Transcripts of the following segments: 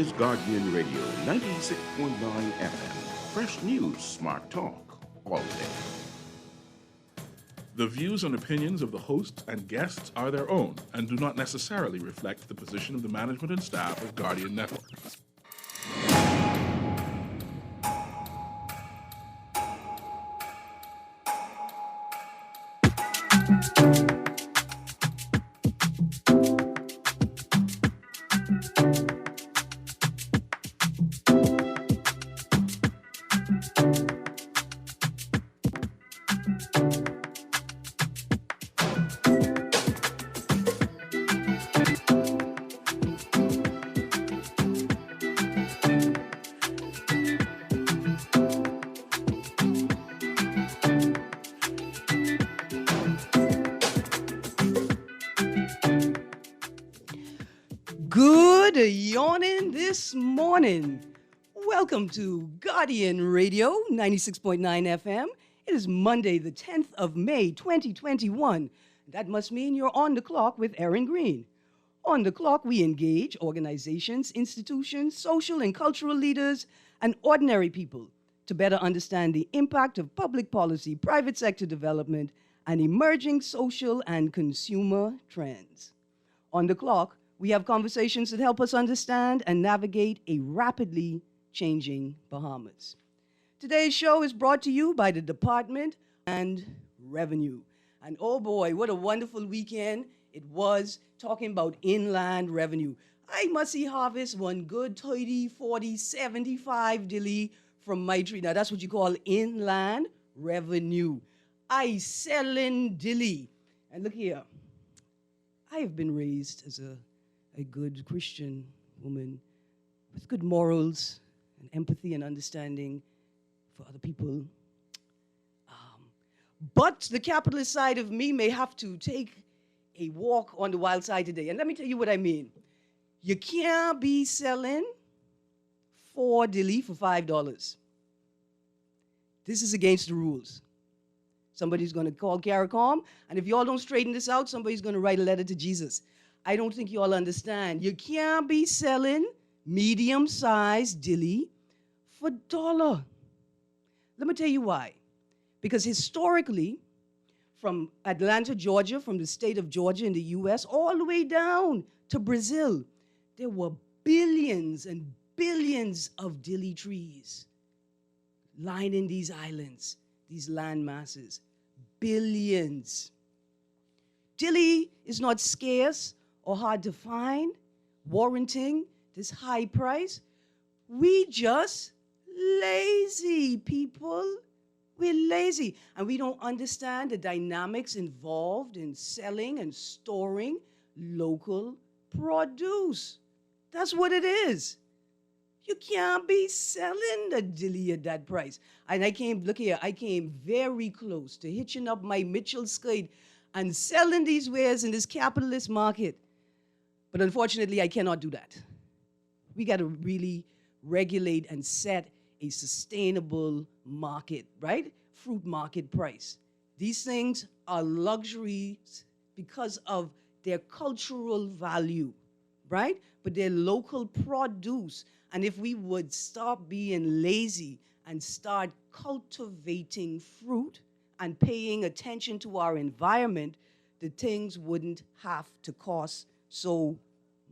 Is Guardian Radio 96.9 FM. Fresh news, smart talk, all day. The views and opinions of the hosts and guests are their own and do not necessarily reflect the position of the management and staff of Guardian Network. Good yawning this morning. Welcome to Guardian Radio 96.9 FM. It is Monday, the 10th of May, 2021. That must mean you're on the clock with Erin Greene. On the clock, we engage organizations, institutions, social and cultural leaders, and ordinary people to better understand the impact of public policy, private sector development, and emerging social and consumer trends. On the clock, we have conversations that help us understand and navigate a rapidly changing Bahamas. Today's show is brought to you by the Department and Revenue. And oh boy, what a wonderful weekend it was talking about inland revenue. I must see harvest one good 30, 40, 75 dilly from my tree. Now that's what you call inland revenue. I selling dilly. And look here, I have been raised as a good Christian woman with good morals and empathy and understanding for other people. But the capitalist side of me may have to take a walk on the wild side today. And let me tell you what I mean. You can't be selling 4 dilly for $5. This is against the rules. Somebody's going to call CARICOM, and if y'all don't straighten this out, somebody's going to write a letter to Jesus. I don't think you all understand. You can't be selling medium-sized dilly for $1. Let me tell you why. Because historically, from Atlanta, Georgia, from the state of Georgia in the U.S., all the way down to Brazil, there were billions and billions of dilly trees lining these islands, these land masses. Billions. Dilly is not scarce or hard to find, warranting this high price. We just lazy people. We're lazy. And we don't understand the dynamics involved in selling and storing local produce. That's what it is. You can't be selling the dilly at that price. And I came very close to hitching up my Mitchell skirt and selling these wares in this capitalist market. But unfortunately, I cannot do that. We got to really regulate and set a sustainable market, right? Fruit market price. These things are luxuries because of their cultural value, right? But they're local produce. And if we would stop being lazy and start cultivating fruit and paying attention to our environment, the things wouldn't have to cost so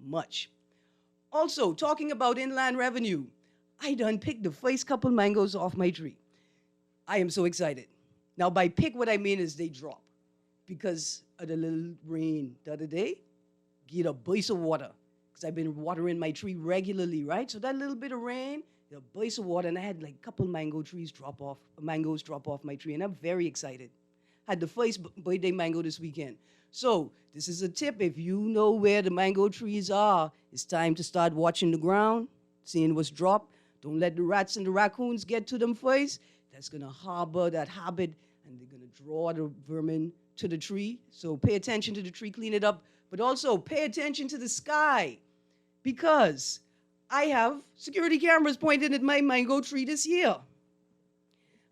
much. Also, talking about inland revenue, I done picked the first couple mangoes off my tree. I am so excited. Now, by pick, what I mean is they drop because of the little rain the other day. Get a burst of water because I've been watering my tree regularly, right? So that little bit of rain, a burst of water, and I had like a couple mangoes drop off my tree, and I'm very excited. Had the first birthday mango this weekend. So this is a tip. If you know where the mango trees are, it's time to start watching the ground, seeing what's dropped. Don't let the rats and the raccoons get to them first. That's going to harbor that habit, and they're going to draw the vermin to the tree. So pay attention to the tree, clean it up, but also pay attention to the sky, because I have security cameras pointed at my mango tree this year.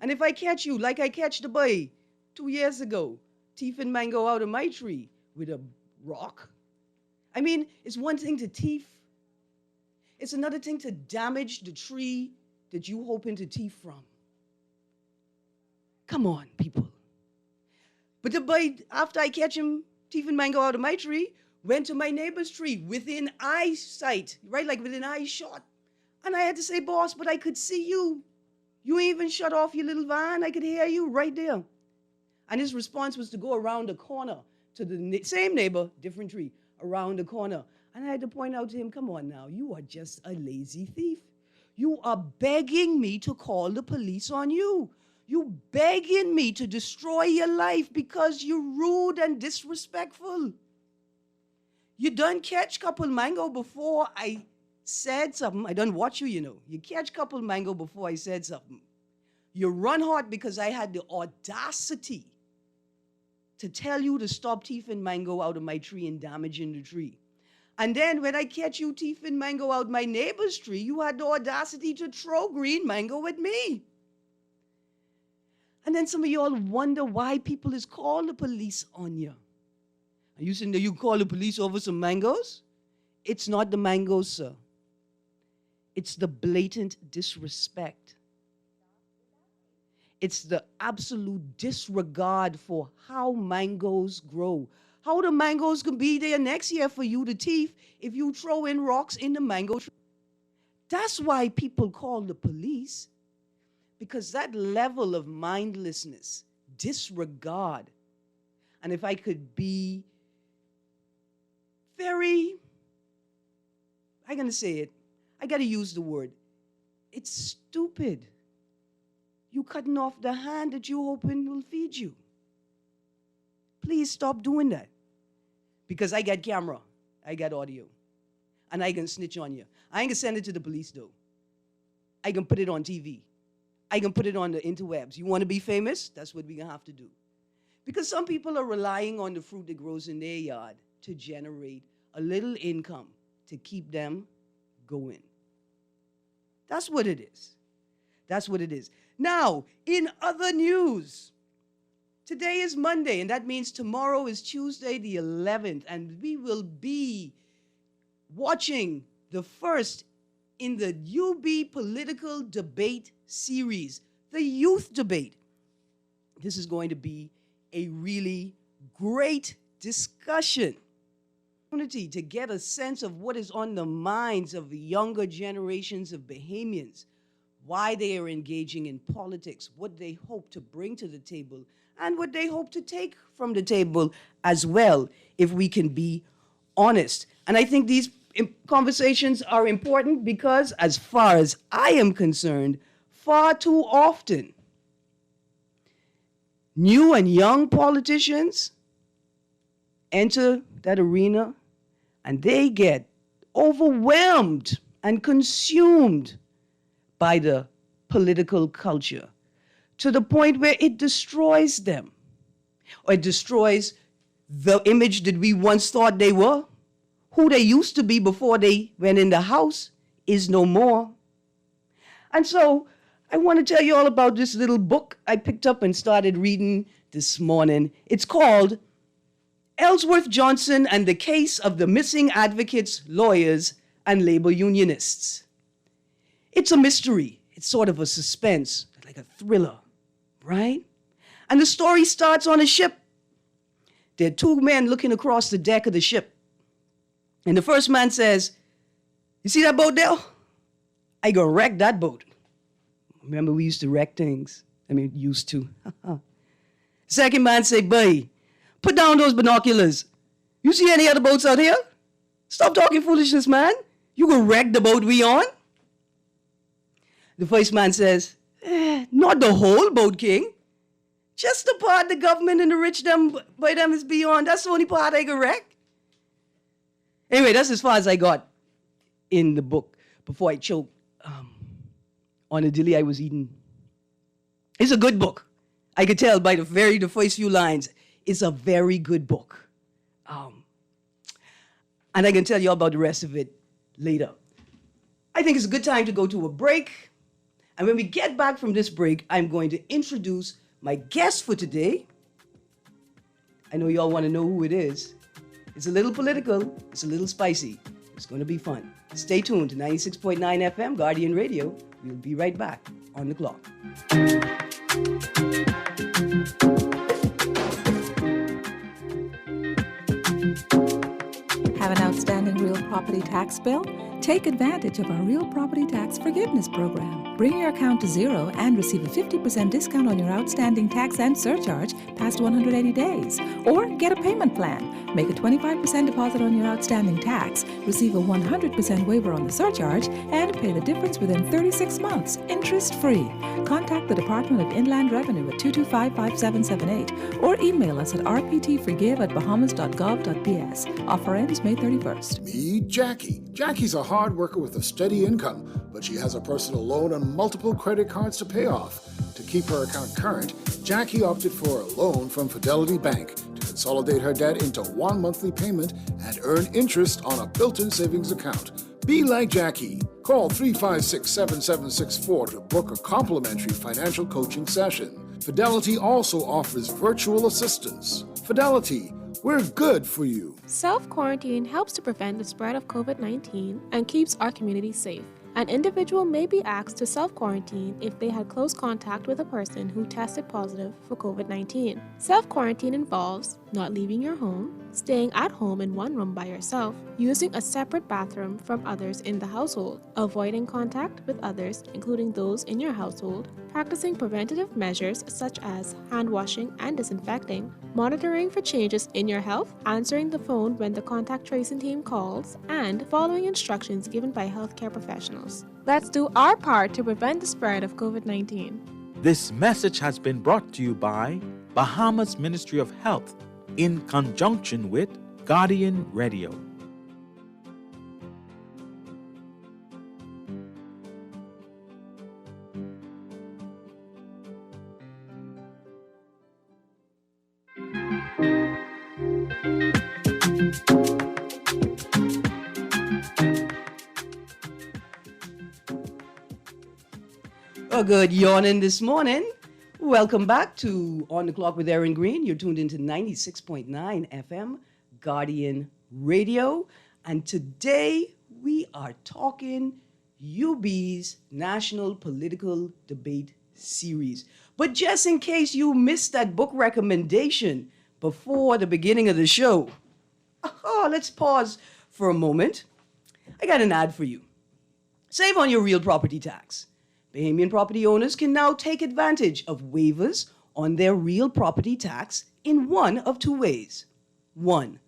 And if I catch you, like I catch the boy 2 years ago, thieving mango out of my tree with a rock, I mean, it's one thing to thief. It's another thing to damage the tree that you hoping to thief from. Come on, people. But the boy, after I catch him thieving mango out of my tree, went to my neighbor's tree within eyesight, right? Like within eye shot. And I had to say, boss, but I could see you. You ain't even shut off your little van. I could hear you right there. And his response was to go around the corner to the same neighbor, different tree, around the corner. And I had to point out to him, come on now, you are just a lazy thief. You are begging me to call the police on you. You begging me to destroy your life because you're rude and disrespectful. You done catch couple mango before I said something. I done watch you, you know. You catch couple mango before I said something. You run hot because I had the audacity to tell you to stop thieving mango out of my tree and damaging the tree. And then when I catch you thieving mango out my neighbor's tree, you had the audacity to throw green mango at me. And then some of y'all wonder why people is calling the police on you. Are you saying that you call the police over some mangoes? It's not the mangoes, sir. It's the blatant disrespect. It's the absolute disregard for how mangoes grow. How the mangoes can be there next year for you to thief if you throw in rocks in the mango tree. That's why people call the police. Because that level of mindlessness, disregard, and if I could be very, I'm going to say it, I got to use the word, it's stupid. You cutting off the hand that you hoping will feed you. Please stop doing that. Because I got camera, I got audio, and I can snitch on you. I ain't going to send it to the police, though. I can put it on TV. I can put it on the interwebs. You want to be famous? That's what we're going to have to do. Because some people are relying on the fruit that grows in their yard to generate a little income to keep them going. That's what it is. That's what it is. Now, in other news, today is Monday, and that means tomorrow is Tuesday the 11th, and we will be watching the first in the UB political debate series, the youth debate. This is going to be a really great discussion. To get a sense of what is on the minds of the younger generations of Bahamians, why they are engaging in politics, what they hope to bring to the table, and what they hope to take from the table as well, if we can be honest. And I think these conversations are important because, as far as I am concerned, far too often, new and young politicians enter that arena and they get overwhelmed and consumed by the political culture to the point where it destroys them, or it destroys the image that we once thought they were. Who they used to be before they went in the house is no more. And so I want to tell you all about this little book I picked up and started reading this morning. It's called Ellsworth Johnson and the Case of the Missing Advocates, Lawyers, and Labor Unionists. It's a mystery. It's sort of a suspense, like a thriller, right? And the story starts on a ship. There are two men looking across the deck of the ship. And the first man says, "You see that boat there? I gonna wreck that boat." Remember, we used to wreck things. Used to. Second man say, "Buddy, put down those binoculars. You see any other boats out here? Stop talking foolishness, man. You gonna wreck the boat we on?" The first man says, "Not the whole boat, King. Just the part the government and the rich by them is beyond. That's the only part I can wreck." Anyway, that's as far as I got in the book before I choked on the dilly I was eating. It's a good book. I could tell by the first few lines. It's a very good book. And I can tell you all about the rest of it later. I think it's a good time to go to a break. And when we get back from this break, I'm going to introduce my guest for today. I know you all want to know who it is. It's a little political. It's a little spicy. It's going to be fun. Stay tuned to 96.9 FM, Guardian Radio. We'll be right back on the clock. Have an outstanding real property tax bill? Take advantage of our Real Property Tax Forgiveness Program. Bring your account to zero and receive a 50% discount on your outstanding tax and surcharge past 180 days. Or get a payment plan. Make a 25% deposit on your outstanding tax, receive a 100% waiver on the surcharge, and pay the difference within 36 months, interest-free. Contact the Department of Inland Revenue at 225-5778 or email us at rptforgive@bahamas.gov.bs. Offer ends May 31st. Meet Jackie. Jackie's a hard worker with a steady income, but she has a personal loan and multiple credit cards to pay off. To keep her account current, Jackie opted for a loan from Fidelity Bank to consolidate her debt into one monthly payment and earn interest on a built-in savings account. Be like Jackie. Call 356-7764 to book a complimentary financial coaching session. Fidelity also offers virtual assistance. Fidelity, we're good for you. Self-quarantine helps to prevent the spread of COVID-19 and keeps our community safe. An individual may be asked to self-quarantine if they had close contact with a person who tested positive for COVID-19. Self-quarantine involves not leaving your home, staying at home in one room by yourself, using a separate bathroom from others in the household, avoiding contact with others, including those in your household, practicing preventative measures such as hand washing and disinfecting, monitoring for changes in your health, answering the phone when the contact tracing team calls, and following instructions given by healthcare professionals. Let's do our part to prevent the spread of COVID-19. This message has been brought to you by Bahamas Ministry of Health in conjunction with Guardian Radio. A good yawning this morning. Welcome back to On the Clock with Erin Greene. You're tuned into 96.9 FM, Guardian Radio. And today we are talking UB's National Political Debate Series. But just in case you missed that book recommendation before the beginning of the show, let's pause for a moment. I got an ad for you. Save on your real property tax. Bahamian property owners can now take advantage of waivers on their real property tax in one of two ways. 1,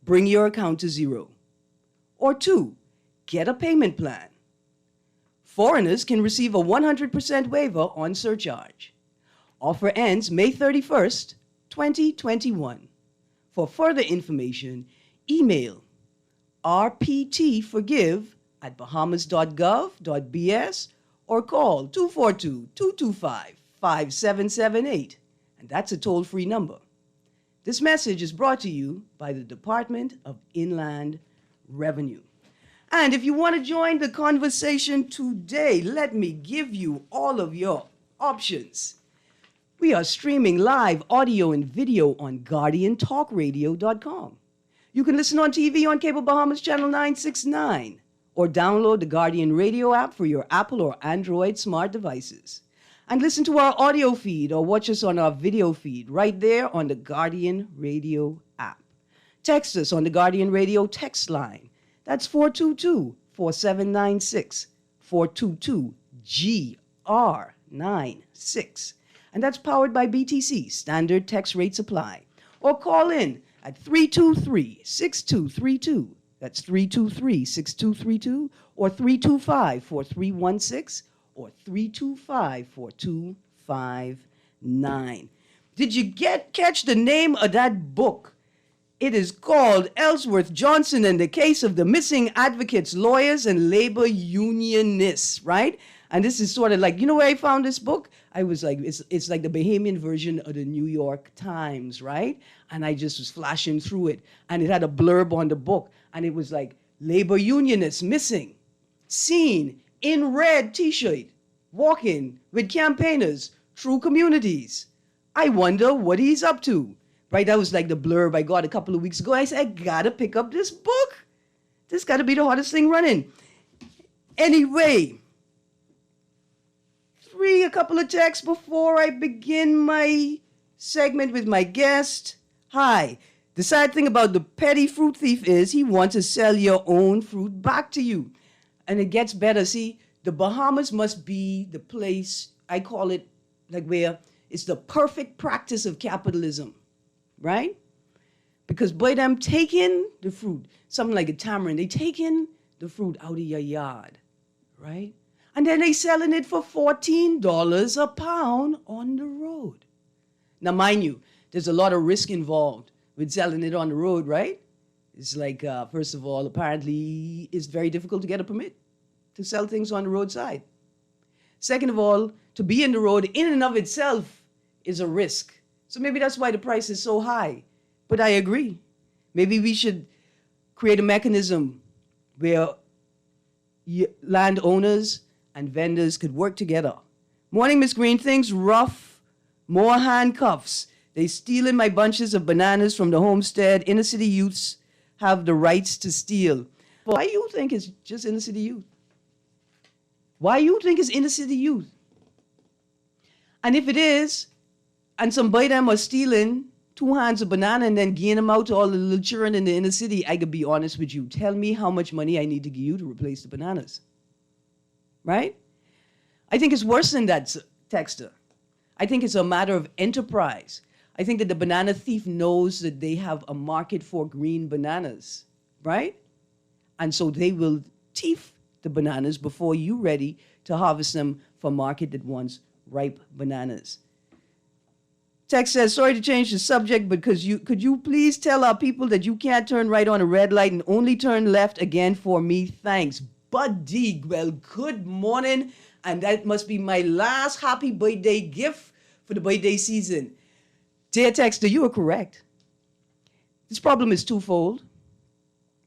bring your account to zero. Or 2, get a payment plan. Foreigners can receive a 100% waiver on surcharge. Offer ends May 31st, 2021. For further information, email rptforgive@bahamas.gov.bs or call 242-225-5778, and that's a toll-free number. This message is brought to you by the Department of Inland Revenue. And if you want to join the conversation today, let me give you all of your options. We are streaming live audio and video on GuardianTalkRadio.com. You can listen on TV on Cable Bahamas Channel 969, or download the Guardian Radio app for your Apple or Android smart devices. And listen to our audio feed or watch us on our video feed right there on the Guardian Radio app. Text us on the Guardian Radio text line. That's 422-4796, 422-GR96. And that's powered by BTC, standard text rate supply. Or call in at 323-6232. That's 323-6232 or 325-4316 or 325-4259. Did you catch the name of that book? It is called Ellsworth Johnson and the Case of the Missing Advocates, Lawyers, and Labor Unionists, right? And this is sort of like, you know where I found this book? I was like, it's like the Bahamian version of the New York Times, right? And I just was flashing through it. And it had a blurb on the book. And it was like, labor unionists missing, seen in red T-shirt, walking with campaigners through communities. I wonder what he's up to. Right, that was like the blurb I got a couple of weeks ago. I said, I gotta pick up this book. This gotta be the hardest thing running. Anyway, a couple of texts before I begin my segment with my guest. Hi. The sad thing about the petty fruit thief is he wants to sell your own fruit back to you. And it gets better. See, the Bahamas must be the place, I call it, like where it's the perfect practice of capitalism, right? Because by them taking the fruit, something like a tamarind, they taking the fruit out of your yard, right? And then they selling it for $14 a pound on the road. Now, mind you, there's a lot of risk involved with selling it on the road, right? It's like, first of all, apparently it's very difficult to get a permit to sell things on the roadside. Second of all, to be in the road in and of itself is a risk. So maybe that's why the price is so high. But I agree. Maybe we should create a mechanism where landowners and vendors could work together. Morning, Miss Greene. Things rough. More handcuffs. They stealing my bunches of bananas from the homestead. Inner city youths have the rights to steal. Why you think it's just inner city youth? Why you think it's inner city youth? And if it is, and somebody them are stealing 2 hands of banana and then giving them out to all the little children in the inner city, I could be honest with you. Tell me how much money I need to give you to replace the bananas. Right? I think it's worse than that, Texter. I think it's a matter of enterprise. I think that the banana thief knows that they have a market for green bananas, right? And so they will thief the bananas before you're ready to harvest them for a market that wants ripe bananas. Text says, sorry to change the subject, but could you please tell our people that you can't turn right on a red light and only turn left again for me? Thanks. Buddy, well, good morning. And that must be my last happy birthday gift for the birthday season. Dear Texter, you are correct. This problem is twofold.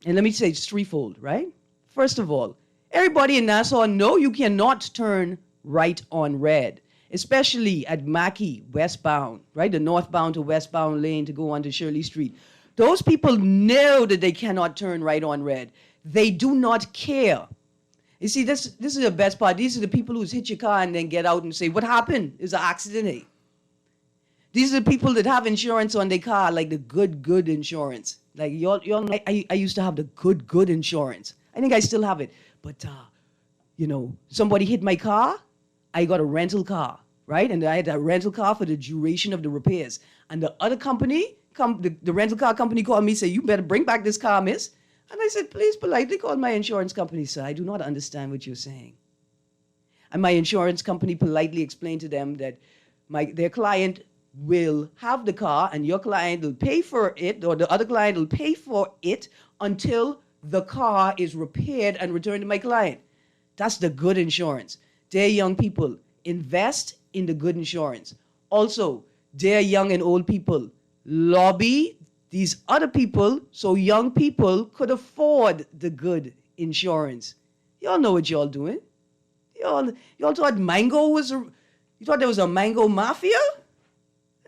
And let me say it's threefold, right? First of all, everybody in Nassau know you cannot turn right on red, especially at Mackey, westbound, right? The northbound to westbound lane to go onto Shirley Street. Those people know that they cannot turn right on red. They do not care. You see, this is the best part. These are the people who hit your car and then get out and say, what happened? It's an accident, hey? These are the people that have insurance on their car, like the good insurance. Like, I used to have the good insurance. I think I still have it. But, somebody hit my car, I got a rental car, right? And I had a rental car for the duration of the repairs. And the other company, the rental car company called me and said, you better bring back this car, miss. And I said, please politely call my insurance company, sir. I do not understand what you're saying. And my insurance company politely explained to them that their client will have the car and your client will pay for it, or the other client will pay for it until the car is repaired and returned to my client. That's the good insurance. Dear young people, invest in the good insurance. Also, dear young and old people, lobby these other people so young people could afford the good insurance. Y'all know what y'all doing. Y'all thought you thought there was a mango mafia?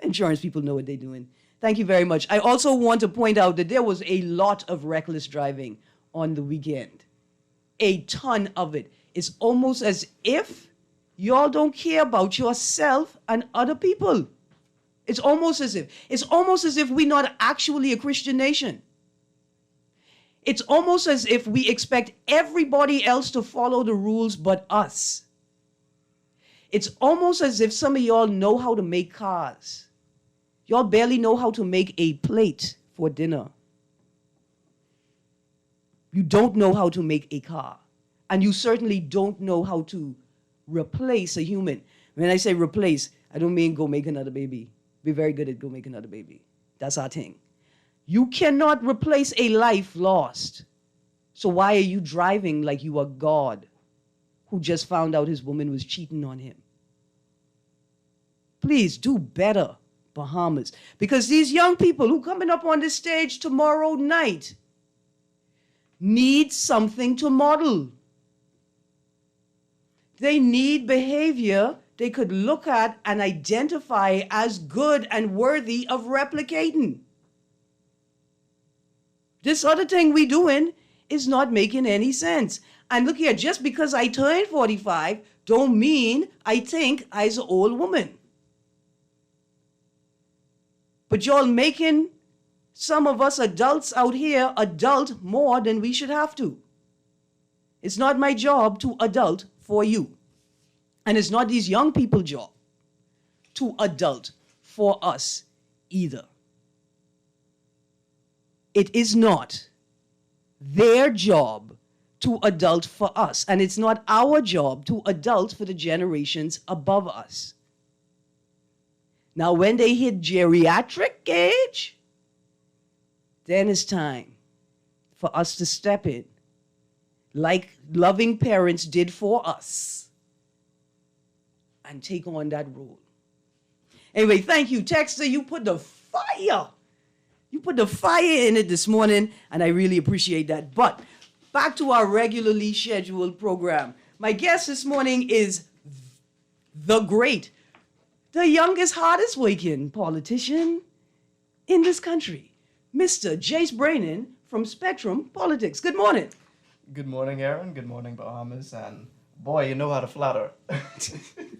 Insurance people know what they're doing. Thank you very much. I also want to point out that there was a lot of reckless driving on the weekend. A ton of it. It's almost as if y'all don't care about yourself and other people. It's almost as if we're not actually a Christian nation. It's almost as if we expect everybody else to follow the rules but us. It's almost as if some of y'all know how to make cars. Y'all barely know how to make a plate for dinner. You don't know how to make a car. And you certainly don't know how to replace a human. When I say replace, I don't mean go make another baby. We're very good at go make another baby. That's our thing. You cannot replace a life lost. So why are you driving like you are God who just found out his woman was cheating on him? Please do better, Bahamas. Because these young people who coming up on this stage tomorrow night need something to model. They need behavior they could look at and identify as good and worthy of replicating. This other thing we doing is not making any sense. And look here, just because I turned 45 don't mean I think I's an old woman. But y'all making some of us adults out here adult more than we should have to. It's not my job to adult for you. And it's not these young people's job to adult for us either. It is not their job to adult for us. And it's not our job to adult for the generations above us. Now, when they hit geriatric age, then it's time for us to step in like loving parents did for us and take on that role. Anyway, thank you, Texter. You put the fire. You put the fire in it this morning, and I really appreciate that. But back to our regularly scheduled program. My guest this morning is the great, the youngest, hardest working politician in this country, Mr. Jace Brannon from Spectrum Politics. Good morning. Good morning, Erin. Good morning, Bahamas. And boy, you know how to flatter.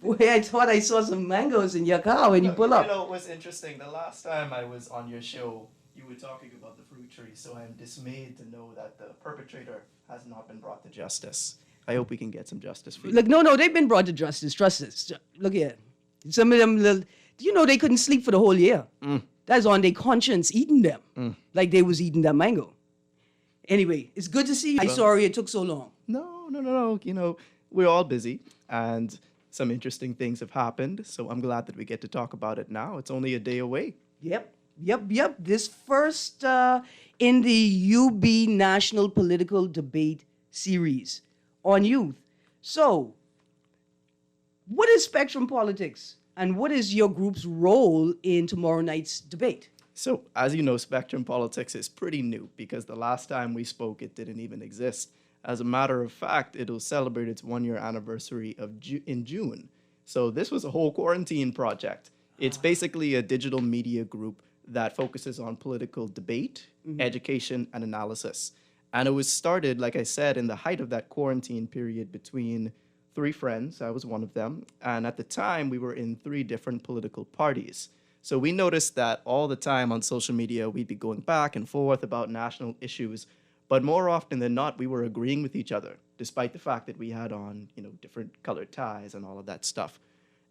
Boy, I thought I saw some mangoes in your car when you pull up. You know, it was interesting. The last time I was on your show, you were talking about the fruit tree, so I'm dismayed to know that the perpetrator has not been brought to justice. I hope we can get some justice for you. Look, no, they've been brought to justice. Trust us. Look here. Some of them, you know, they couldn't sleep for the whole year. That's on their conscience eating them, like they was eating that mango. Anyway, it's good to see you. I'm sorry it took so long. No. You know, we're all busy, and some interesting things have happened, so I'm glad that we get to talk about it now. It's only a day away. Yep. This first in the UB National Political Debate Series on youth. So, what is Spectrum Politics, and what is your group's role in tomorrow night's debate? So, as you know, Spectrum Politics is pretty new because the last time we spoke, it didn't even exist. As a matter of fact, it'll celebrate its one-year anniversary in June. So this was a whole quarantine project. It's basically a digital media group that focuses on political debate, education, and analysis. And it was started, like I said, in the height of that quarantine period between three friends. I was one of them. And at the time, we were in three different political parties. So we noticed that all the time on social media, we'd be going back and forth about national issues. But more often than not, we were agreeing with each other, despite the fact that we had on, different colored ties and all of that stuff.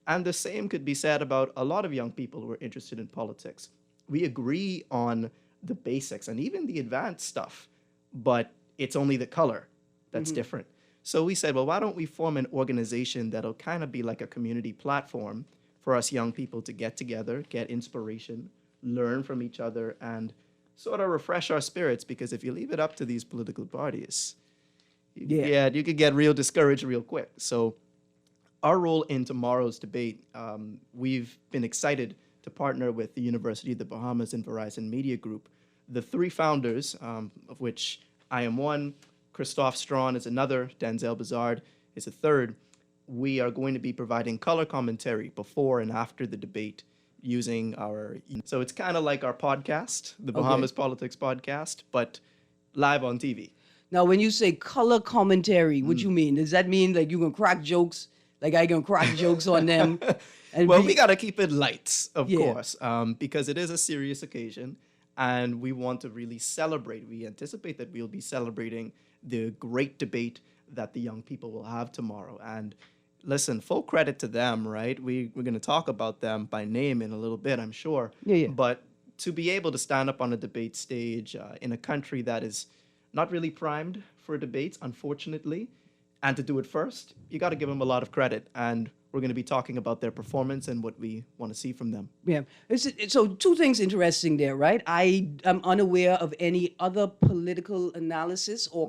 And the same could be said about a lot of young people who are interested in politics. We agree on the basics and even the advanced stuff, but it's only the color that's different. So we said, well, why don't we form an organization that'll kind of be like a community platform for us young people to get together, get inspiration, learn from each other, and sort of refresh our spirits, because if you leave it up to these political parties, you could get real discouraged real quick. So our role in tomorrow's debate, we've been excited to partner with the University of the Bahamas and Verizon Media Group. The three founders, of which I am one, Christophe Strawn is another, Denzel Bazard is a third. We are going to be providing color commentary before and after the debate using our... So it's kind of like our podcast, the Bahamas Politics Podcast, but live on TV. Now, when you say color commentary, what you mean? Does that mean like you gonna crack jokes? Like I gonna crack jokes on them? And well, we got to keep it light, of course, because it is a serious occasion, and we want to really celebrate. We anticipate that we'll be celebrating the great debate that the young people will have tomorrow. And listen, full credit to them, right? We're going to talk about them by name in a little bit, I'm sure. But to be able to stand up on a debate stage in a country that is not really primed for debates, unfortunately, and to do it first, you got to give them a lot of credit. And we're going to be talking about their performance and what we want to see from them. Yeah. So two things interesting there, right? I am unaware of any other political analysis or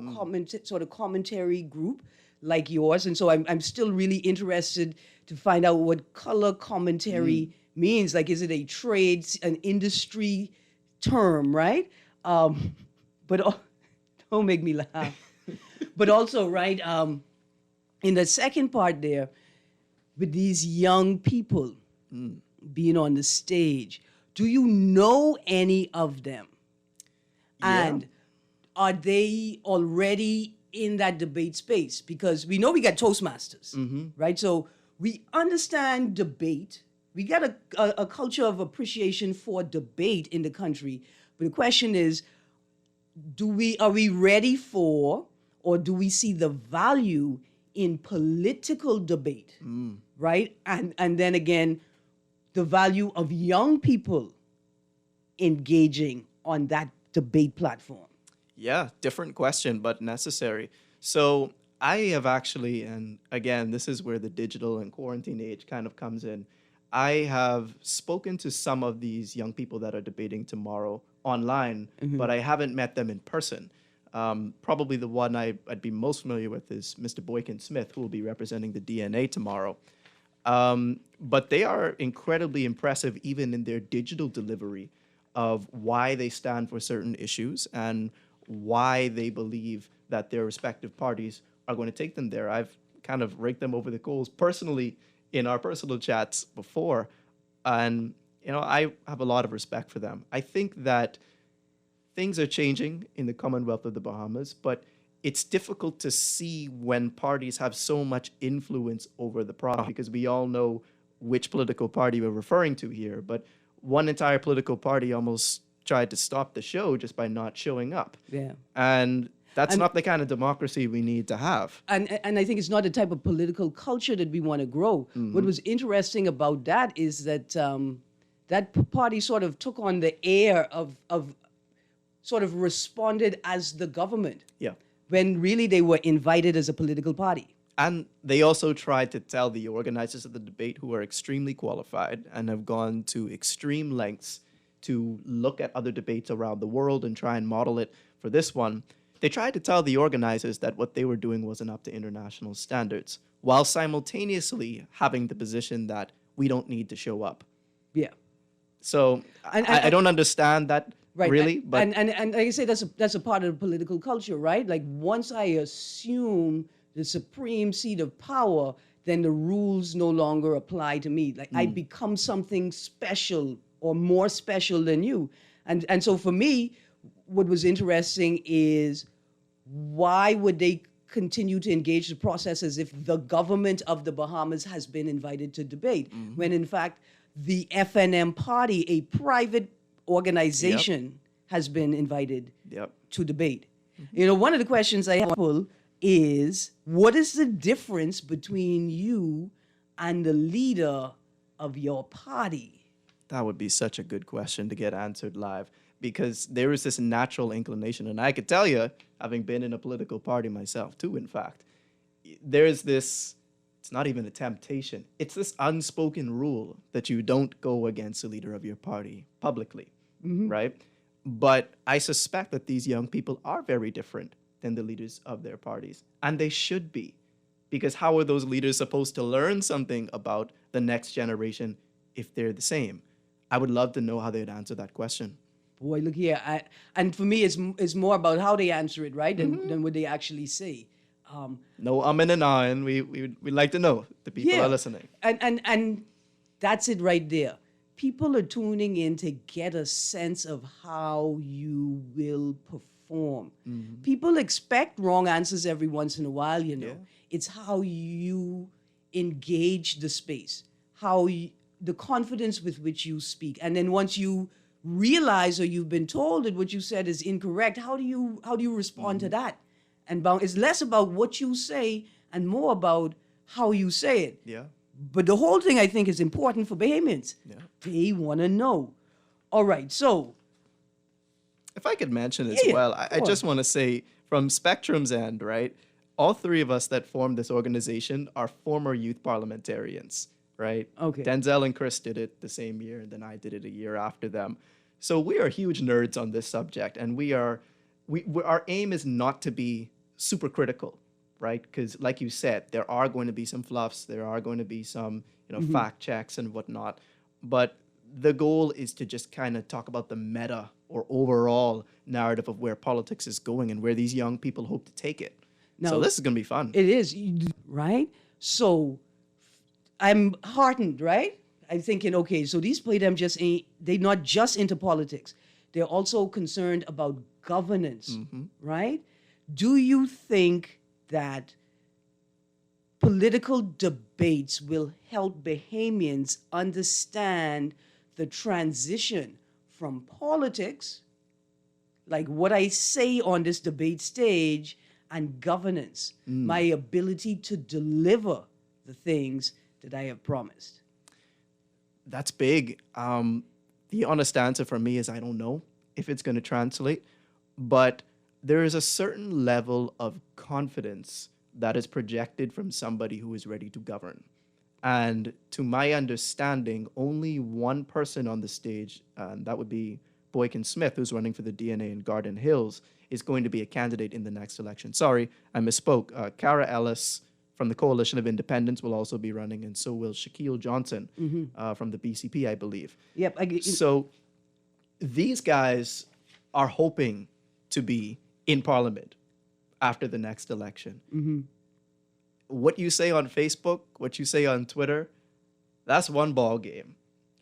commentary group like yours. And so I'm still really interested to find out what color commentary means. Like, is it a trade, an industry term, right? But don't make me laugh. But also, right, in the second part there, with these young people being on the stage, do you know any of them? Yeah. And are they already in that debate space? Because we know we got Toastmasters, right? So we understand debate. We got a culture of appreciation for debate in the country. But the question is, are we ready for, or do we see the value in political debate, right? And then again, the value of young people engaging on that debate platform. Yeah, different question, but necessary. So I have actually, and again, this is where the digital and quarantine age kind of comes in. I have spoken to some of these young people that are debating tomorrow online, but I haven't met them in person. Probably the one I'd be most familiar with is Mr. Boykin Smith, who will be representing the DNA tomorrow. But they are incredibly impressive even in their digital delivery of why they stand for certain issues and why they believe that their respective parties are going to take them there. I've kind of raked them over the coals personally in our personal chats before, and I have a lot of respect for them. I think that things are changing in the Commonwealth of the Bahamas, but it's difficult to see when parties have so much influence over the process, because we all know which political party we're referring to here, but one entire political party almost tried to stop the show just by not showing up. Yeah. And that's not the kind of democracy we need to have. And I think it's not the type of political culture that we want to grow. What was interesting about that is that that party sort of took on the air of sort of responded as the government. Yeah. When really they were invited as a political party. And they also tried to tell the organizers of the debate, who are extremely qualified and have gone to extreme lengths to look at other debates around the world and try and model it for this one. They tried to tell the organizers that what they were doing wasn't up to international standards, while simultaneously having the position that we don't need to show up. Yeah. So I don't understand that. Right. Really? But and like I say, that's a part of the political culture, right? Like once I assume the supreme seat of power, then the rules no longer apply to me. Like I become something special or more special than you. And so for me, what was interesting is why would they continue to engage the process as if the government of the Bahamas has been invited to debate, when in fact the FNM party, a private organization, has been invited to debate. One of the questions I have is, what is the difference between you and the leader of your party? That would be such a good question to get answered live, because there is this natural inclination, and I could tell you, having been in a political party myself too, in fact, there is this, it's not even a temptation, it's this unspoken rule that you don't go against the leader of your party publicly, right? But I suspect that these young people are very different than the leaders of their parties, and they should be, because how are those leaders supposed to learn something about the next generation if they're the same? I would love to know how they'd answer that question. Boy, look here. And for me, it's more about how they answer it, right, than what they actually say. No and an and we like to know the people are listening. And that's it right there. People are tuning in to get a sense of how you will perform. People expect wrong answers every once in a while, Yeah. It's how you engage the space, the confidence with which you speak. And then once you realize or you've been told that what you said is incorrect, how do you respond to that? And it's less about what you say and more about how you say it. Yeah. But the whole thing, I think, is important for Bahamians. Yeah. They want to know. All right, so. If I could mention as well, I just want to say, from Spectrum's end, right, all three of us that formed this organization are former youth parliamentarians, right? Okay. Denzel and Chris did it the same year, and then I did it a year after them. So we are huge nerds on this subject, and our aim is not to be super critical, right? Because like you said, there are going to be some fluffs, there are going to be some fact checks and whatnot, but the goal is to just kind of talk about the meta or overall narrative of where politics is going and where these young people hope to take it. So this is going to be fun. It is, right? So I'm heartened, right? I'm thinking, okay, so these play them they're not just into politics. they're also concerned about governance, right? Do you think that political debates will help Bahamians understand the transition from politics, like what I say on this debate stage, and governance, my ability to deliver the things that I have promised? That's big. The honest answer for me is I don't know if it's going to translate, but there is a certain level of confidence that is projected from somebody who is ready to govern. And to my understanding, only one person on the stage, and that would be Boykin Smith, who's running for the DNA in Garden Hills, is going to be a candidate in the next election. Sorry, I misspoke. Cara Ellis from the Coalition of Independents will also be running, and so will Shaquille Johnson from the BCP, I believe. Yep. So these guys are hoping to be in Parliament after the next election. What you say on Facebook, what you say on Twitter, that's one ball game.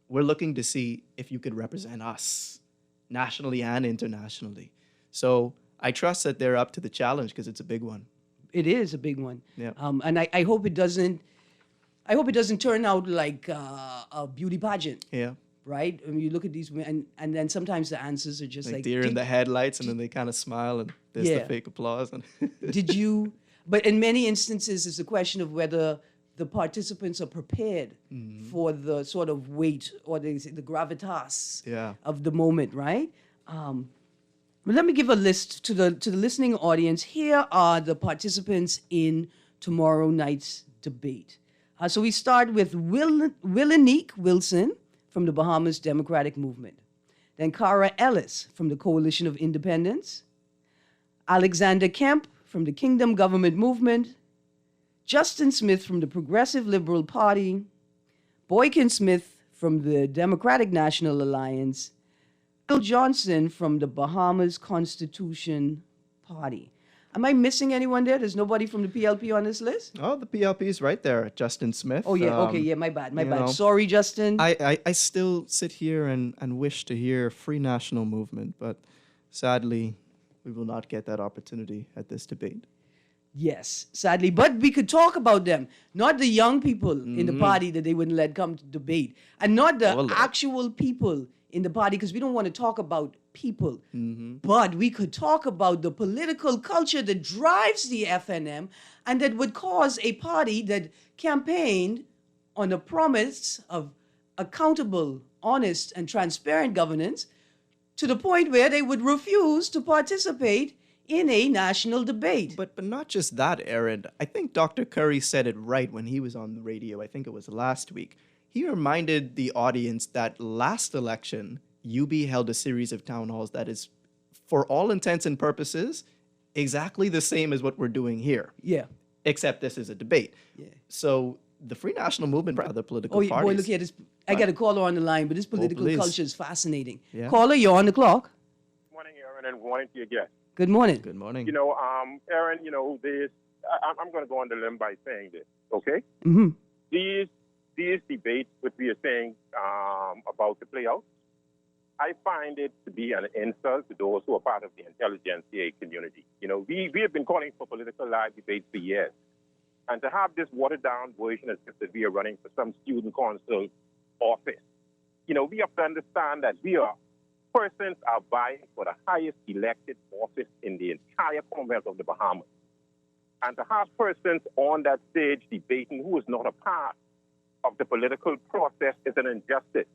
We're looking to see if you could represent us nationally and internationally. So I trust that they're up to the challenge because it's a big one. It is a big one. Yeah. And I hope it doesn't. I hope it doesn't turn out like a beauty pageant. Yeah. Right? I mean, you look at these women, and then sometimes the answers are just like deer in the headlights, and then they kind of smile, and there's the fake applause. And did you? But in many instances, it's a question of whether the participants are prepared for the sort of weight or the gravitas of the moment, right? But let me give a list to the listening audience. Here are the participants in tomorrow night's debate. So we start with Willanique Wilson from the Bahamas Democratic Movement. Then Cara Ellis from the Coalition of Independents. Alexander Kemp from the Kingdom Government Movement. Justin Smith from the Progressive Liberal Party. Boykin Smith from the Democratic National Alliance. Bill Johnson from the Bahamas Constitution Party. Am I missing anyone there? There's nobody from the PLP on this list? Oh, the PLP is right there. Justin Smith. Oh, yeah. Okay, yeah, my bad. Sorry, Justin. I still sit here and wish to hear Free National Movement, but sadly, we will not get that opportunity at this debate. Yes, sadly. But we could talk about them. Not the young people in the party that they wouldn't let come to debate. And not the actual people in the party, because we don't want to talk about people. But we could talk about the political culture that drives the FNM and that would cause a party that campaigned on a promise of accountable, honest, and transparent governance to the point where they would refuse to participate in a national debate. But not just that, Erin. I think Dr. Curry said it right when he was on the radio. I think it was last week. He reminded the audience that last election, UB held a series of town halls that is, for all intents and purposes, exactly the same as what we're doing here. Yeah. Except this is a debate. Yeah. So the Free National Movement for other political parties. Boy, look here. I got a caller on the line, but this political culture is fascinating. Yeah. Caller, you're on the clock. Good morning, Erin, and good morning to your guest. Good morning. Good morning. Erin, I'm going to go on the limb by saying this, okay? These debates, what we are saying about to play out, I find it to be an insult to those who are part of the intelligentsia community. We have been calling for political live debates for years. And to have this watered-down version as if that we are running for some student council office, we have to understand that persons are vying for the highest elected office in the entire Commonwealth of the Bahamas. And to have persons on that stage debating who is not a part of the political process is an injustice.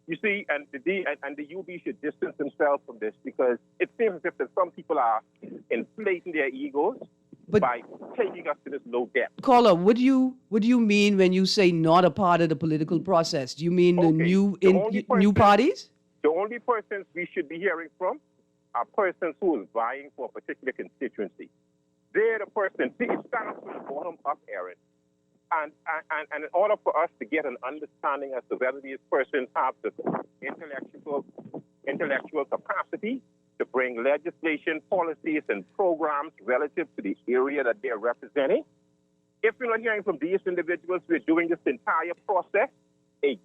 You see, and the UB should distance themselves from this because it seems as if that some people are inflating their egos by taking us to this low depth. Caller, what do you mean when you say not a part of the political process? Do you mean the new parties? The only persons we should be hearing from are persons who are vying for a particular constituency. They're the persons. See, it starts from the bottom up, Erin. And in order for us to get an understanding as to whether these persons have the intellectual capacity to bring legislation, policies, and programs relative to the area that they're representing, if we're not hearing from these individuals, we're doing this entire process a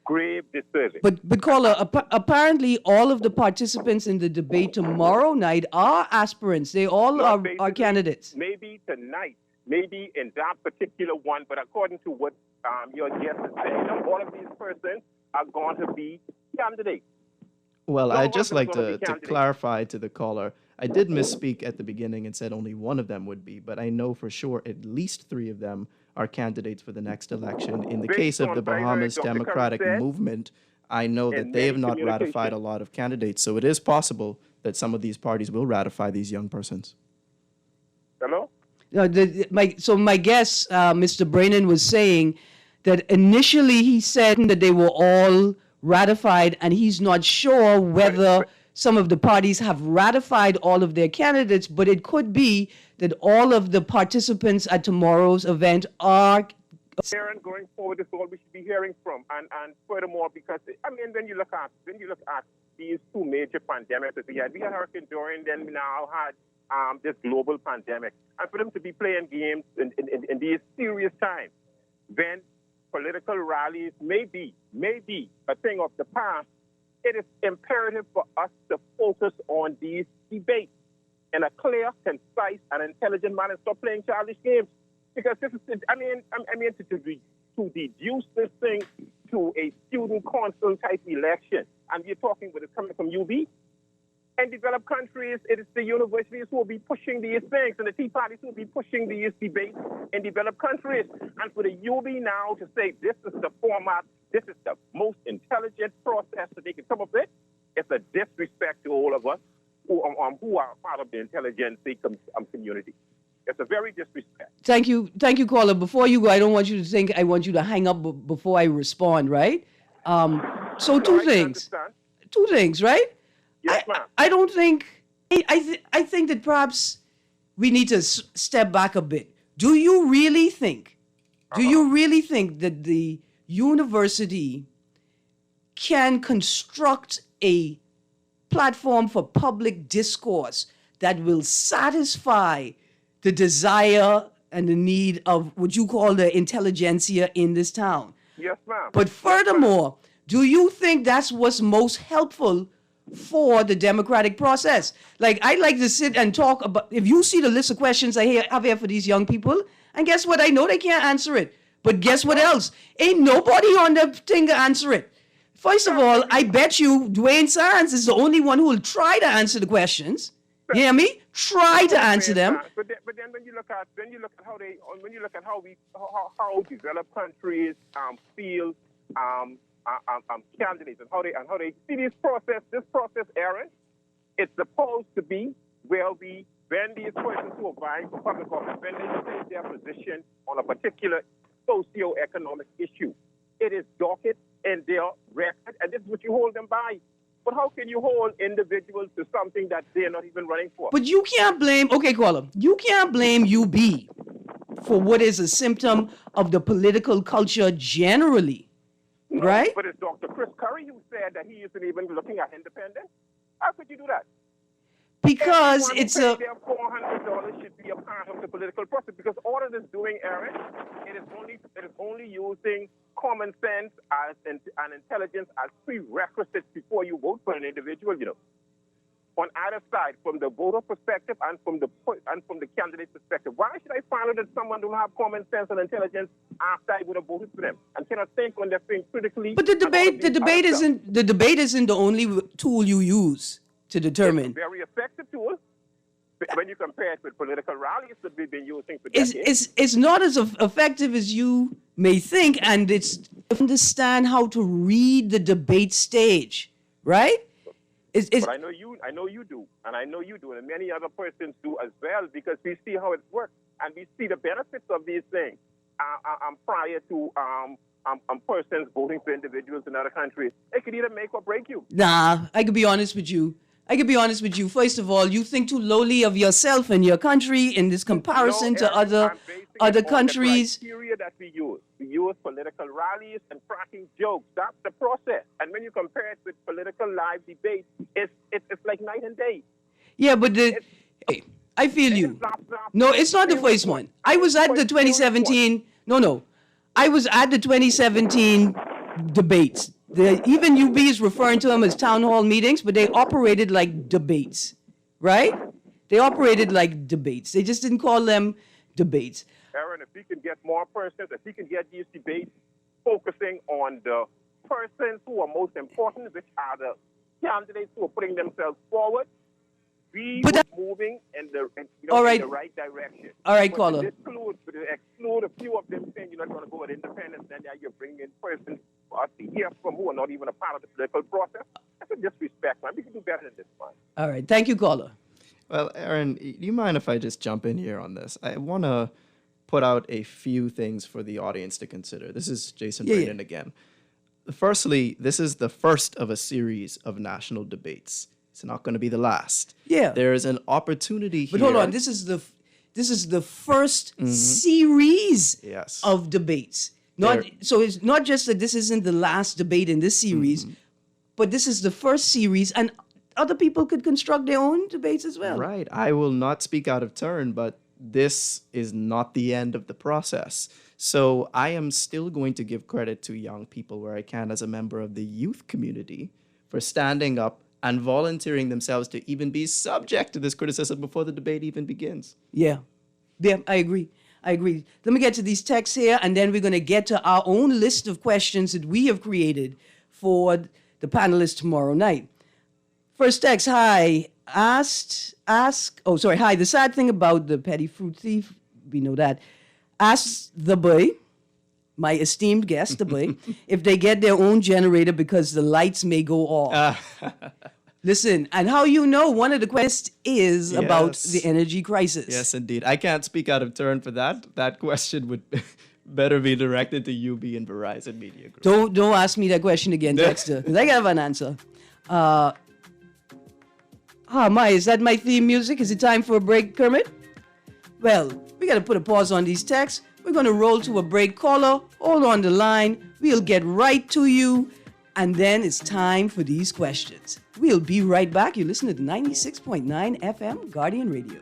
grave disservice. But caller, apparently all of the participants in the debate tomorrow night are aspirants. They all are candidates. Maybe tonight, maybe in that particular one, but according to what your guest is saying, all of these persons are going to be candidates. Well, I'd just like to clarify to the caller. I did misspeak at the beginning and said only one of them would be, but I know for sure at least 3 of them are candidates for the next election. In the case of the Bahamas Democratic Movement, I know that they have not ratified a lot of candidates, so it is possible that some of these parties will ratify these young persons. Hello? So my guess, Mr. Brannon was saying that initially he said that they were all ratified, and he's not sure whether some of the parties have ratified all of their candidates, but it could be that all of the participants at tomorrow's event are. Erin, going forward, is all we should be hearing from, and furthermore, because when you look at these 2 major pandemics that we had Hurricane Dorian, then we now had this global pandemic, and for them to be playing games in these serious times, when political rallies may be a thing of the past, it is imperative for us to focus on these debates in a clear, concise, and intelligent manner. Stop playing childish games, because this is, to reduce this thing to a student council type election, and we're talking when it's coming from UB. In developed countries, it is the universities who will be pushing these things, and the Tea Parties who will be pushing these debates in developed countries. And for the UB now to say this is the format, this is the most intelligent process that they can come up with, it's a disrespect to all of us who are part of the intelligentsia community. It's a very disrespect. Thank you, caller. Before you go, I don't want you to think I want you to hang up before I respond, right? So two things, right? Yes, ma'am. I don't think. I think that perhaps we need to step back a bit. Do you really think that the university can construct a platform for public discourse that will satisfy the desire and the need of what you call the intelligentsia in this town? Yes, ma'am. But furthermore, do you think that's what's most helpful for the democratic process? Like, I'd like to sit and talk about, if you see the list of questions I have here for these young people, and guess what? I know they can't answer it. But guess what else? Ain't nobody on the thing to answer it. First of all, I bet you Dwayne Sands is the only one who will try to answer the questions. You hear me? Try to answer them. But then when you look at how developed countries feel candidates and how they see this process, Erin, it's supposed to be when these persons who are vying for public office, when they state their position on a particular socio-economic issue, it is docket in their record, and this is what you hold them by. But how can you hold individuals to something that they're not even running for? But you can't blame, caller, you can't blame UB for what is a symptom of the political culture generally, right? But it's Dr. Chris Curry who said that he isn't even looking at independence. How could you do that? Because everyone it's their $400 should be a part of the political process. Because all it is doing, Erin, it is only using common sense and intelligence as prerequisites before you vote for an individual. On either side, from the voter perspective and from the candidate perspective, why should I find out that someone don't have common sense and intelligence after I would have voted for them and cannot think on their thing critically? But the debate isn't the only tool you use to determine. It's a very effective tool when you compare it with political rallies that we've been using for decades. It's not as effective as you may think, and it's understand how to read the debate stage, right? But I know you do, and many other persons do as well, because we see how it works and we see the benefits of these things prior to persons voting for individuals in other countries. It could either make or break you. Nah, I could be honest with you. First of all, you think too lowly of yourself and your country in this comparison to other countries. The criteria that we use political rallies and cracking jokes. That's the process. And when you compare it with political live debate, it's like night and day. Yeah, but I feel you. No, it's not the first one. I was at the 2017. No. I was at the 2017 debates. Even UB is referring to them as town hall meetings, but they operated like debates, right? They operated like debates. They just didn't call them debates. Erin, if we can get more persons, if we can get these debates focusing on the persons who are most important, which are the candidates who are putting themselves forward, we were moving in the right direction. All right, but caller. To exclude a few of them saying you're not going to go with independence, then you're bringing in persons for us to hear from who are not even a part of the political process. That's a disrespect, man. We can do better than this, man. All right. Thank you, caller. Well, Erin, do you mind if I just jump in here on this? I want to put out a few things for the audience to consider. This is Jason Braden again. Firstly, this is the first of a series of national debates. It's not going to be the last. Yeah. There is an opportunity here. But hold on, this is the first series of debates. So it's not just that this isn't the last debate in this series, but this is the first series, and other people could construct their own debates as well. Right. I will not speak out of turn, but this is not the end of the process. So I am still going to give credit to young people where I can as a member of the youth community for standing up and volunteering themselves to even be subject to this criticism before the debate even begins. Yeah, I agree. Let me get to these texts here, and then we're going to get to our own list of questions that we have created for the panelists tomorrow night. First text, hi. Hi, the sad thing about the petty fruit thief, we know that. Ask the boy, my esteemed guest, the boy, if they get their own generator because the lights may go off. Listen, and how you know one of the questions is about the energy crisis. Yes, indeed. I can't speak out of turn for that. That question would better be directed to UB and Verizon Media Group. Don't ask me that question again, Dexter, because I have an answer. Is that my theme music? Is it time for a break, Kermit? Well, we got to put a pause on these texts. We're going to roll to a break. Caller, hold on the line. We'll get right to you. And then it's time for these questions. We'll be right back. You listen to 96.9 FM Guardian Radio.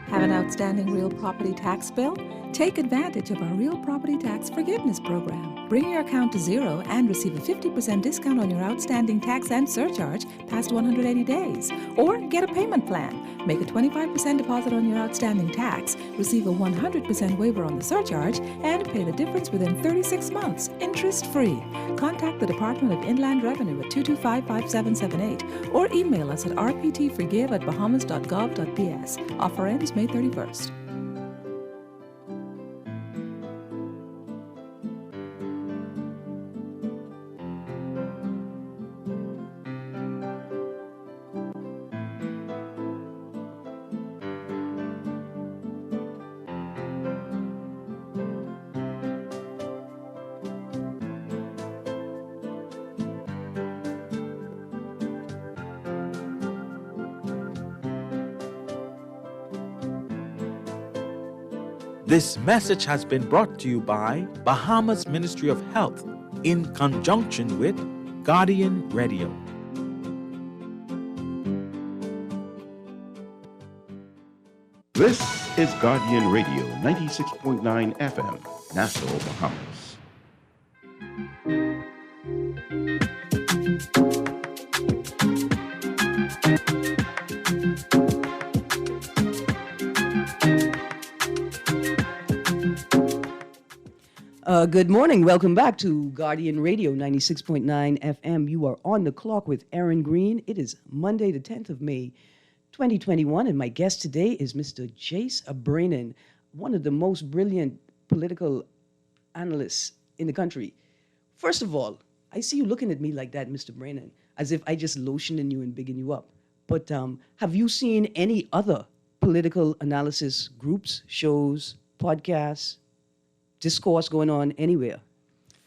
Have an outstanding real property tax bill? Take advantage of our Real Property Tax Forgiveness Program. Bring your account to zero and receive a 50% discount on your outstanding tax and surcharge past 180 days. Or get a payment plan. Make a 25% deposit on your outstanding tax, receive a 100% waiver on the surcharge, and pay the difference within 36 months, interest-free. Contact the Department of Inland Revenue at 225-5778 or email us at rptforgive@bahamas.gov.bs. Offer ends May 31st. This message has been brought to you by Bahamas Ministry of Health in conjunction with Guardian Radio. This is Guardian Radio, 96.9 FM, Nassau, Bahamas. Good morning. Welcome back to Guardian Radio 96.9 FM. You are on the clock with Erin Greene. It is Monday, the 10th of May, 2021, and my guest today is Mr. Jace Abranen, one of the most brilliant political analysts in the country. First of all, I see you looking at me like that, Mr. Branen, as if I just lotioned you and bigging you up. But have you seen any other political analysis groups, shows, podcasts, discourse going on anywhere,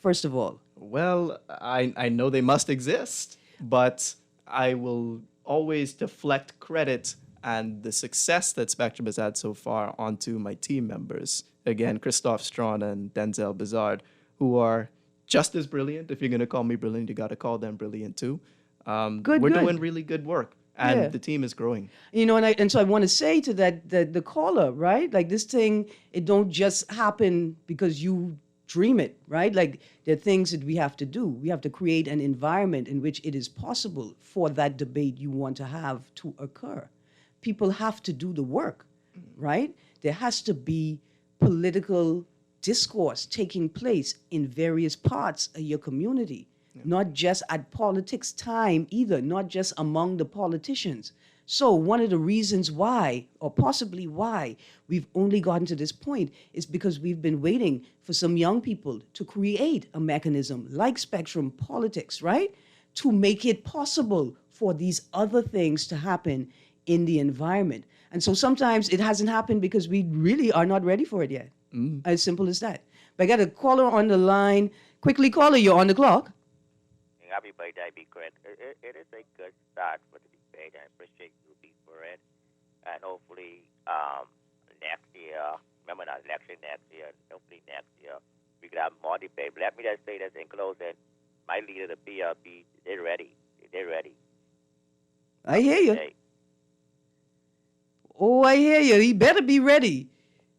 first of all? Well, I know they must exist, but I will always deflect credit and the success that Spectrum has had so far onto my team members. Again, Christophe Strawn and Denzel Bizard, who are just as brilliant. If you're going to call me brilliant, you got to call them brilliant too. We're doing really good work. And the team is growing. You know, and so I want to say to the caller, right? Like this thing, it don't just happen because you dream it, right? Like there are things that we have to do. We have to create an environment in which it is possible for that debate you want to have to occur. People have to do the work, right? There has to be political discourse taking place in various parts of your community. Not just at politics time either, not just among the politicians. So one of the reasons why, or possibly why, we've only gotten to this point is because we've been waiting for some young people to create a mechanism like Spectrum Politics, right? To make it possible for these other things to happen in the environment. And so sometimes it hasn't happened because we really are not ready for it yet. As simple as that. But I got a caller on the line. Quickly, caller, you're on the clock. Happy birthday, be great. It is a good start for the debate. I appreciate you being for it. And hopefully next year, remember not election next year, hopefully next year, we could have more debate. But let me just say this in closing. My leader, the PLP, they're ready. They're ready. I hear you. Oh, I hear you. He better be ready.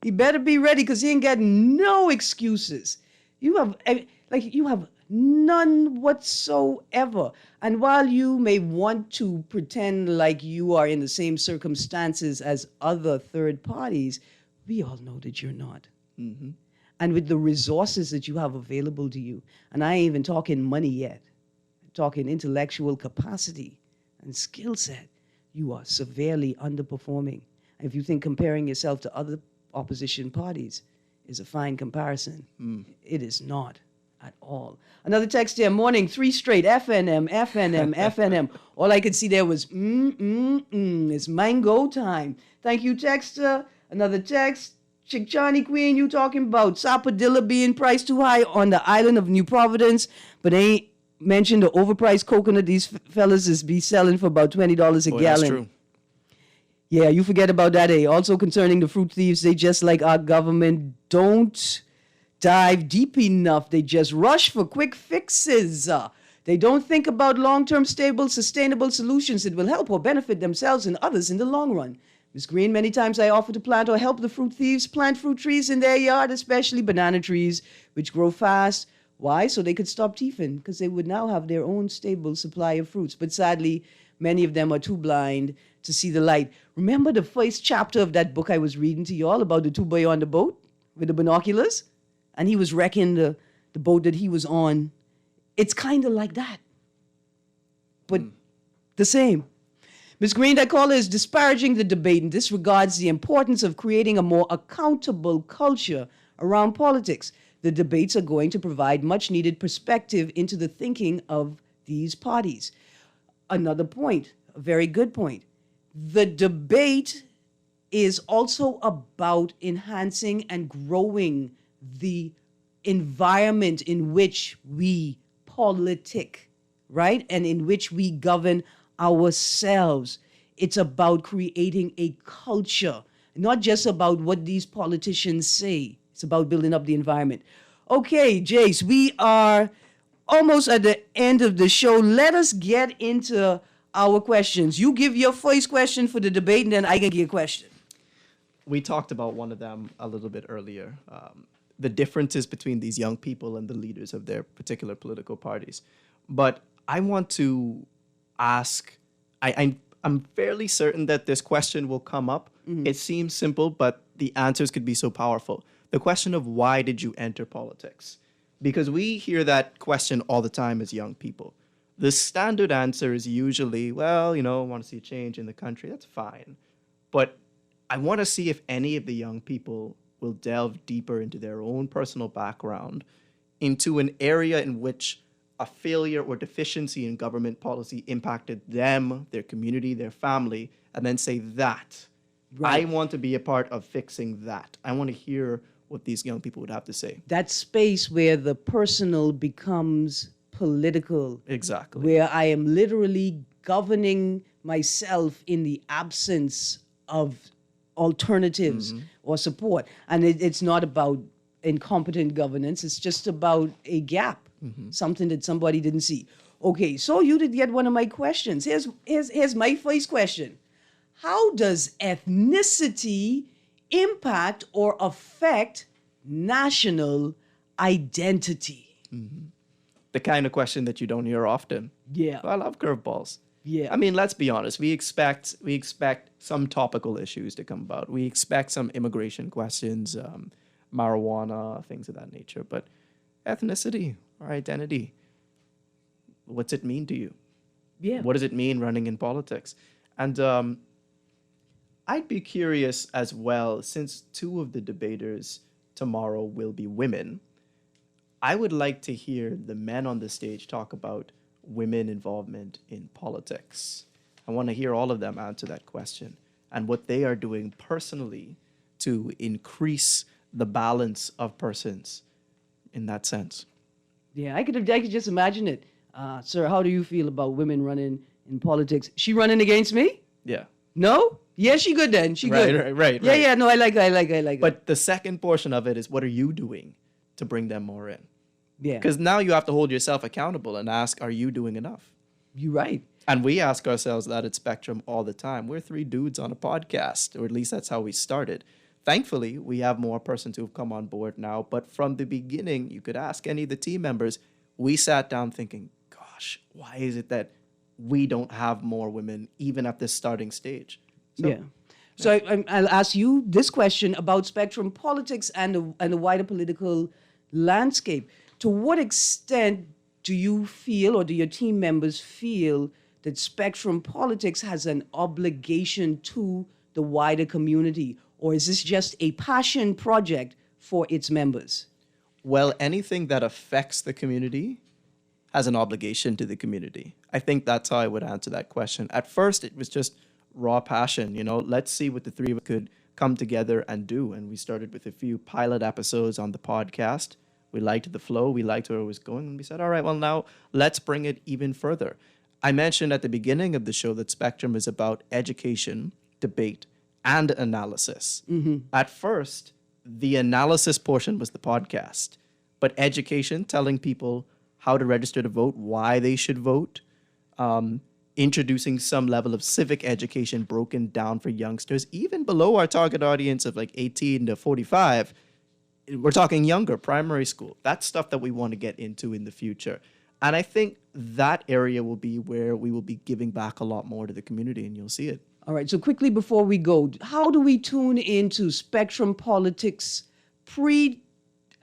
He better be ready because he ain't got no excuses. You have none whatsoever. And while you may want to pretend like you are in the same circumstances as other third parties, we all know that you're not. And with the resources that you have available to you, and I ain't even talking money yet, I'm talking intellectual capacity and skill set, you are severely underperforming. If you think comparing yourself to other opposition parties is a fine comparison, it is not at all. Another text here, morning, 3 straight, FNM, FNM, FNM. All I could see there was, it's mango time. Thank you, texter. Another text, Chick Johnny Queen, you talking about sapodilla being priced too high on the island of New Providence, but ain't mentioned the overpriced coconut these fellas is be selling for about $20 a gallon. That's true. Yeah, you forget about that, eh? Also concerning the fruit thieves, they just like our government don't dive deep enough. They just rush for quick fixes. They don't think about long-term, stable, sustainable solutions that will help or benefit themselves and others in the long run. Ms. Greene, many times I offer to plant or help the fruit thieves plant fruit trees in their yard, especially banana trees, which grow fast. Why? So they could stop thieving, because they would now have their own stable supply of fruits. But sadly, many of them are too blind to see the light. Remember the first chapter of that book I was reading to you all about the 2-boy on the boat with the binoculars? And he was wrecking the boat that he was on. It's kind of like that, but the same. Ms. Greene, that caller is disparaging the debate and disregards the importance of creating a more accountable culture around politics. The debates are going to provide much-needed perspective into the thinking of these parties. Another point, a very good point. The debate is also about enhancing and growing the environment in which we politic, right? And in which we govern ourselves. It's about creating a culture, not just about what these politicians say. It's about building up the environment. Okay, Jace, we are almost at the end of the show. Let us get into our questions. You give your first question for the debate, and then I can give a question. We talked about one of them a little bit earlier. The differences between these young people and the leaders of their particular political parties. But I want to ask, I'm fairly certain that this question will come up. It seems simple, but the answers could be so powerful. The question of why did you enter politics? Because we hear that question all the time as young people. The standard answer is usually, well, I want to see a change in the country. That's fine. But I want to see if any of the young people will delve deeper into their own personal background, into an area in which a failure or deficiency in government policy impacted them, their community, their family, and then say that. Right. I want to be a part of fixing that. I want to hear what these young people would have to say. That space where the personal becomes political. Exactly. Where I am literally governing myself in the absence of alternatives or support. And it's not about incompetent governance. It's just about a gap, something that somebody didn't see. Okay, so you did get one of my questions. Here's my first question. How does ethnicity impact or affect national identity? Mm-hmm. The kind of question that you don't hear often. Yeah. I love curveballs. Yeah. I mean, let's be honest. We expect some topical issues to come about. We expect some immigration questions, marijuana, things of that nature. But ethnicity or identity, what's it mean to you? Yeah. What does it mean running in politics? And I'd be curious as well, since two of the debaters tomorrow will be women, I would like to hear the men on the stage talk about women involvement in politics. I want to hear all of them answer that question and what they are doing personally to increase the balance of persons in that sense. Yeah, I could just imagine it. Sir, how do you feel about women running in politics? She running against me? Yeah. No? Yeah, she good then. She good. Right. Yeah, no, I like it. But the second portion of it is, what are you doing to bring them more in? Yeah. Because now you have to hold yourself accountable and ask, are you doing enough? You're right. And we ask ourselves that at Spectrum all the time. We're three dudes on a podcast, or at least that's how we started. Thankfully, we have more persons who have come on board now. But from the beginning, you could ask any of the team members, we sat down thinking, gosh, why is it that we don't have more women even at this starting stage? So I'll ask you this question about Spectrum politics and the wider political landscape. To what extent do you feel, or do your team members feel, that Spectrum politics has an obligation to the wider community? Or is this just a passion project for its members? Well, anything that affects the community has an obligation to the community. I think that's how I would answer that question. At first, it was just raw passion. Let's see what the three of us could come together and do. And we started with a few pilot episodes on the podcast. We liked the flow. We liked where it was going. And we said, all right, well, now let's bring it even further. I mentioned at the beginning of the show that Spectrum is about education, debate, and analysis. Mm-hmm. At first, the analysis portion was the podcast. But education, telling people how to register to vote, why they should vote, introducing some level of civic education broken down for youngsters, even below our target audience of like 18 to 45. We're talking younger, primary school. That's stuff that we want to get into in the future. And I think that area will be where we will be giving back a lot more to the community, and you'll see it. All right, so quickly before we go, how do we tune into Spectrum politics pre-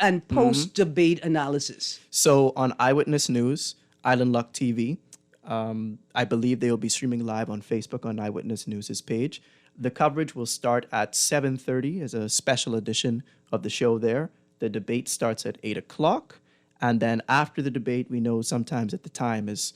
and post-debate analysis? So on Eyewitness News, Island Luck TV, I believe they will be streaming live on Facebook on Eyewitness News' page. The coverage will start at 7:30 as a special edition of the show there. The debate starts at 8 o'clock. And then after the debate, we know sometimes at the time is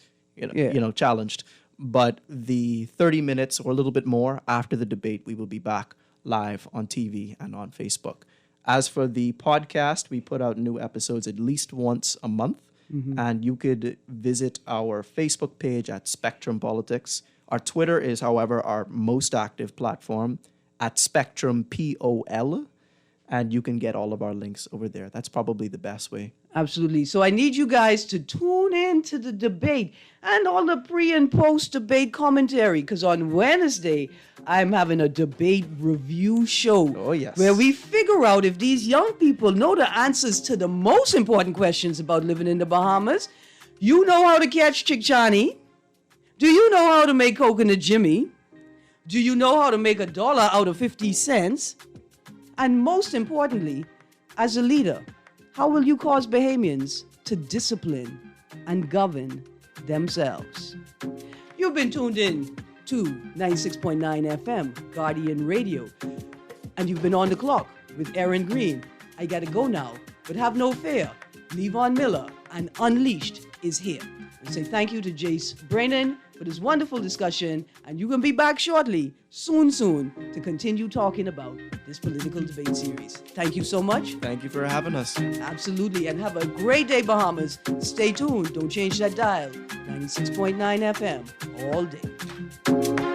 challenged. But the 30 minutes or a little bit more after the debate, we will be back live on TV and on Facebook. As for the podcast, we put out new episodes at least once a month. Mm-hmm. And you could visit our Facebook page at Spectrum Politics. Our Twitter is, however, our most active platform at Spectrum POL. And you can get all of our links over there. That's probably the best way. Absolutely. So I need you guys to tune in to the debate and all the pre- and post-debate commentary, because on Wednesday, I'm having a debate review show. Oh, yes. Where we figure out if these young people know the answers to the most important questions about living in the Bahamas. You know how to catch Chickchani? Do you know how to make Coconut Jimmy? Do you know how to make $1 out of 50 cents? And most importantly, as a leader, how will you cause Bahamians to discipline and govern themselves? You've been tuned in to 96.9 FM, Guardian Radio. And you've been on the clock with Erin Greene. I gotta go now, but have no fear. Levon Miller and Unleashed is here. I say thank you to Jace Brennan for this wonderful discussion, and you can be back shortly, soon, to continue talking about this political debate series. Thank you so much. Thank you for having us. Absolutely, and have a great day, Bahamas. Stay tuned. Don't change that dial. 96.9 FM all day.